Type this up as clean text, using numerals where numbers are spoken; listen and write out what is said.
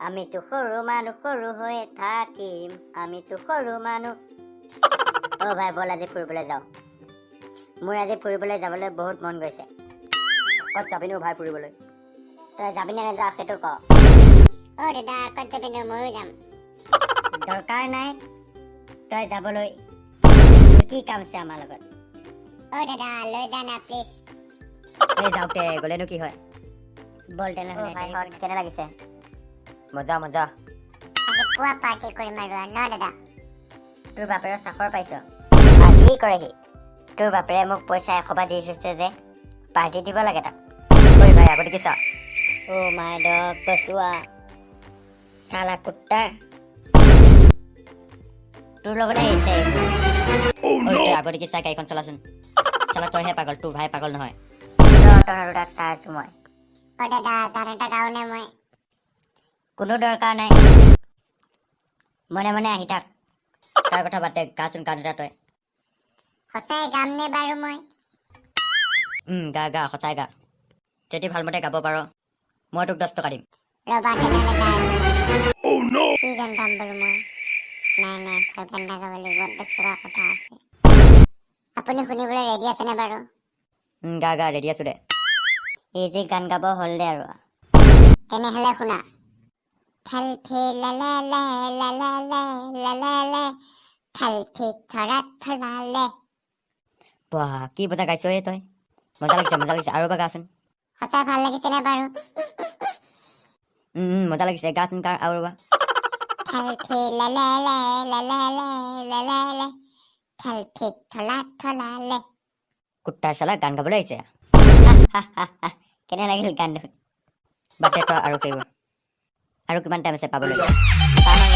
আমিতো সৰু মানুহ সৰু হৈ থাকিম আমিতো সৰু মানুহ অ ভাই বল আজি ফুৰিবলৈ যাওঁ মোৰ আজি ফুৰিবলৈ যাবলৈ বহুত মন গৈছে ক'ত যাবিনো ভাই ফুৰিবলৈ তই যাবি নে নাযাৱ সেইটো ক অ দাদা ক'ত যাবিনো ময়ো যাম দৰকাৰ নাই তই যাবলৈ তোৰ কি কাম আছে আমাৰ লগত অ দাদা লৈ যা না প্লিজ এই যাওঁতে গ'লেনো কি হয় বল তেনেহ'লে কেনে লাগিছে মজা মজা আজি পুৱা পাৰ্টি কৰিম আৰু ন দাদা তোৰ বাপেৰে চাকৰ পাইছ পাৰ্টি কৰে সি তোৰ বাপেৰে মোক পইচা 100 দি থৈছে যে পাৰ্টি দিব লাগে তাক ঐ ভাই আগতে কি চা অ মাই ডগ কচুৱা চালা কুত্তা তোৰ লগতে আহিছে ঐ তই আগতে কি চা গাড়ীখন চলাচোন চালা তইহে পাগল তোৰ ভাই পাগল নহয় তহঁতৰ তাক চাই আছো মই অ দাদা গান এটা গাওঁ নে মই কোনো দৰকাৰ নাই মনে মনে আহি থাক তাৰ কথা বাদ দে গাচোন গান এটা তই সঁচাই গাম নে বাৰু মই গা গা সঁচাই গা যদি ভালমতে গাব পাৰ মই তোক 10 টকা দিম ৰবা তেনেহ'লে গাই আছো মই কি গান গাম বাৰু মই নাই নাই ভাল গান এটা গাব লাগিব 10 টকাৰ কথা আছে আপুনি শুনিবলৈ ৰেডি আছেনে বাৰু গা গা ৰেডি আছো দে এই যে গান গাব হ'ল দে আৰু তেনেহ'লে শুনা থালফি লা লা লা লা লা লা লা লা লা থালফি থৰা থলালে বাহ কি বজা গাইছ হে তই মজা লাগিছে আৰু এবাৰ গাচোন সঁচাই ভাল লাগিছেনে বাৰু মজা লাগিছে গাচোন গা আৰু এবাৰ থালফি লা লা লা লা লা লা লা লা লা থালফি থলা থলালে কুত্তাৰ চালা গান গাবলৈ আহিছে কেনে লাগিল গানটো বাদ দে তই আৰু সেইবোৰ আৰু কিমান টাইম আছে পাবলৈ পাম আৰু